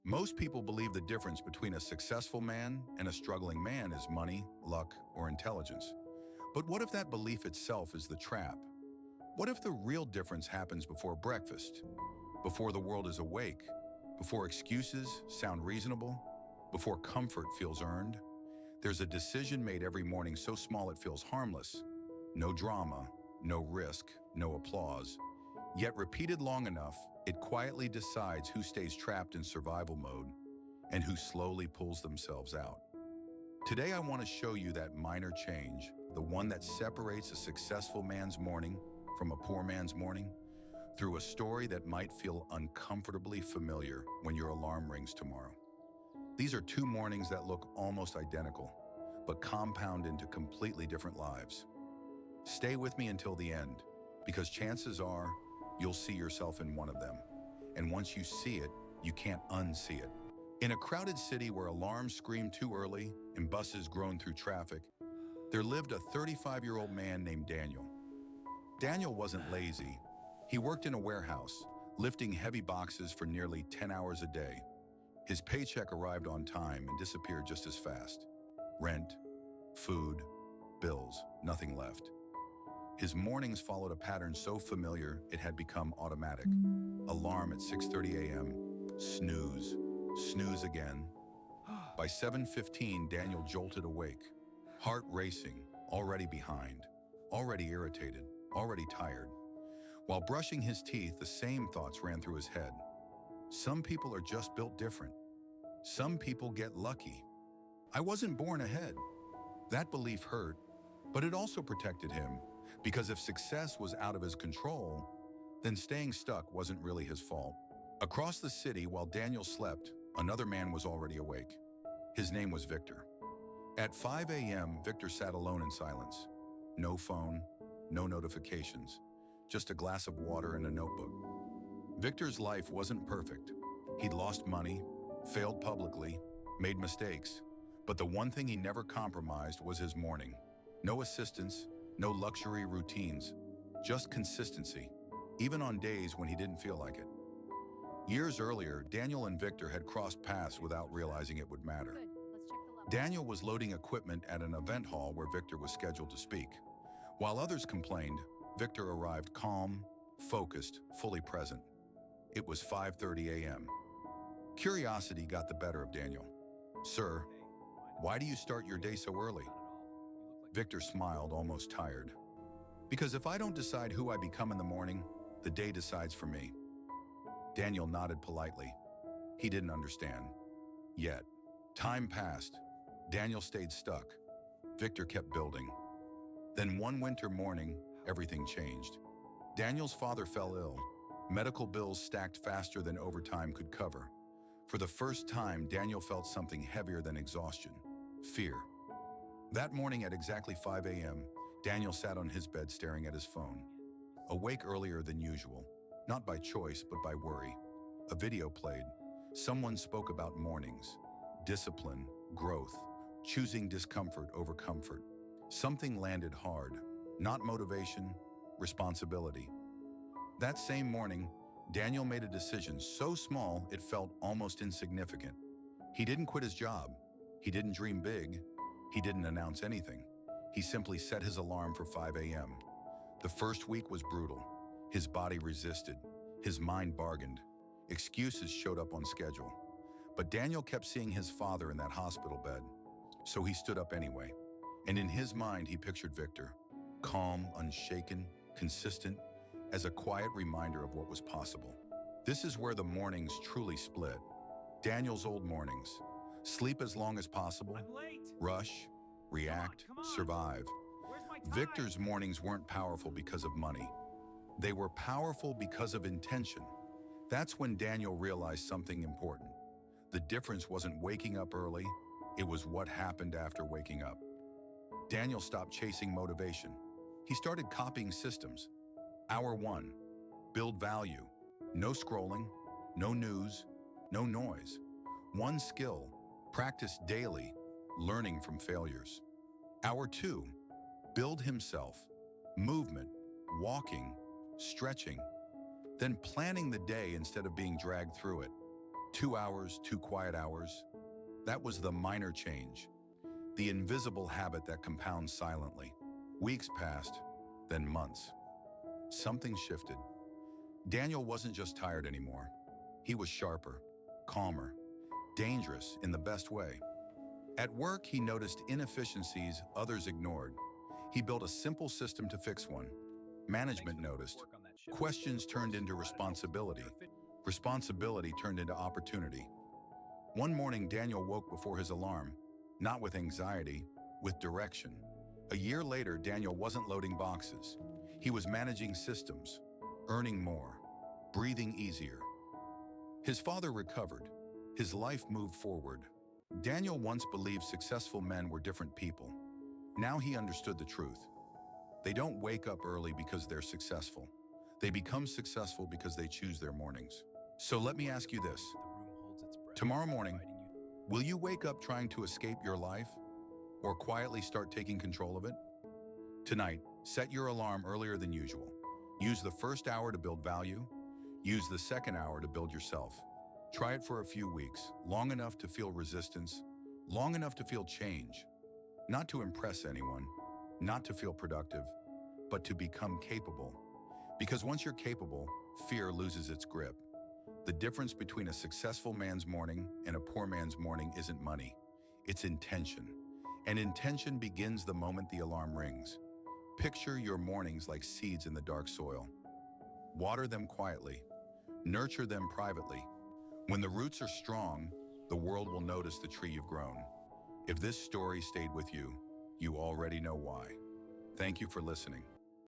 Most people believe the difference between a successful man and a struggling man is money, luck, or intelligence. But what if that belief itself is the trap? What if the real difference happens before breakfast, before the world is awake, before excuses sound reasonable, before comfort feels earned? There's a decision made every morning so small it feels harmless. No drama, no risk, no applause. Yet repeated long enough, it quietly decides who stays trapped in survival mode and who slowly pulls themselves out. Today I want to show you that minor change, the one that separates a successful man's morning from a poor man's morning, through a story that might feel uncomfortably familiar when your alarm rings tomorrow. These are two mornings that look almost identical, but compound into completely different lives. Stay with me until the end, because chances are you'll see yourself in one of them. And once you see it, you can't unsee it. In a crowded city where alarms scream too early and buses groan through traffic, there lived a 35-year-old man named Daniel. Daniel wasn't lazy. He worked in a warehouse, lifting heavy boxes for nearly 10 hours a day. His paycheck arrived on time and disappeared just as fast. Rent, food, bills, nothing left. His mornings followed a pattern so familiar it had become automatic. Alarm at 6:30 a.m., snooze, snooze again. By 7:15, Daniel jolted awake, heart racing, already behind, already irritated, already tired. While brushing his teeth, the same thoughts ran through his head. Some people are just built different. Some people get lucky. I wasn't born ahead. That belief hurt, but it also protected him, because if success was out of his control, then staying stuck wasn't really his fault. Across the city, while Daniel slept, another man was already awake. His name was Victor. At 5 a.m., Victor sat alone in silence. No phone, no notifications, just a glass of water and a notebook. Victor's life wasn't perfect. He'd lost money, failed publicly, made mistakes, but the one thing he never compromised was his morning. No assistance, no luxury routines, just consistency, even on days when he didn't feel like it. Years earlier, Daniel and Victor had crossed paths without realizing it would matter. Good. Let's check the level. Daniel was loading equipment at an event hall where Victor was scheduled to speak. While others complained, Victor arrived calm, focused, fully present. It was 5:30 a.m. Curiosity got the better of Daniel. "Sir, why do you start your day so early?" Victor smiled, almost tired. "Because if I don't decide who I become in the morning, the day decides for me." Daniel nodded politely. He didn't understand. Yet, time passed. Daniel stayed stuck. Victor kept building. Then one winter morning, everything changed. Daniel's father fell ill. Medical bills stacked faster than overtime could cover. For the first time, Daniel felt something heavier than exhaustion: fear. That morning at exactly 5 a.m., Daniel sat on his bed staring at his phone. Awake earlier than usual, not by choice but by worry. A video played. Someone spoke about mornings, discipline, growth, choosing discomfort over comfort. Something landed hard. Not motivation, responsibility. That same morning, Daniel made a decision so small it felt almost insignificant. He didn't quit his job. He didn't dream big. He didn't announce anything. He simply set his alarm for 5 a.m. The first week was brutal. His body resisted. His mind bargained. Excuses showed up on schedule. But Daniel kept seeing his father in that hospital bed. So he stood up anyway. And in his mind, he pictured Victor, calm, unshaken, consistent, as a quiet reminder of what was possible. This is where the mornings truly split. Daniel's old mornings. Sleep as long as possible. I'm late. Rush, react, come on. survive. Where's my tie? Victor's mornings weren't powerful because of money. They were powerful because of intention. That's when Daniel realized something important. The difference wasn't waking up early, it was what happened after waking up. Daniel stopped chasing motivation. He started copying systems. Hour 1, build value. No scrolling, no news, no noise. One skill, practice daily, learning from failures. Hour 2, build himself. Movement, walking, stretching, then planning the day instead of being dragged through it. 2 hours, 2 quiet hours. That was the minor change, the invisible habit that compounds silently. Weeks passed, then months. Something shifted. Daniel wasn't just tired anymore. He was sharper, calmer, dangerous in the best way. At work, he noticed inefficiencies others ignored. He built a simple system to fix one. Management noticed. Questions turned into responsibility. Responsibility turned into opportunity. One morning, Daniel woke before his alarm, not with anxiety, with direction. A year later, Daniel wasn't loading boxes. He was managing systems, earning more, breathing easier. His father recovered. His life moved forward. Daniel once believed successful men were different people. Now he understood the truth. They don't wake up early because they're successful. They become successful because they choose their mornings. So let me ask you this. Tomorrow morning, will you wake up trying to escape your life or quietly start taking control of it? Tonight, set your alarm earlier than usual. Use the first hour to build value. Use the second hour to build yourself. Try it for a few weeks, long enough to feel resistance, long enough to feel change. Not to impress anyone, not to feel productive, but to become capable. Because once you're capable, fear loses its grip. The difference between a successful man's morning and a poor man's morning isn't money, it's intention. And intention begins the moment the alarm rings. Picture your mornings like seeds in the dark soil. Water them quietly, nurture them privately. When the roots are strong, the world will notice the tree you've grown. If this story stayed with you, you already know why. Thank you for listening.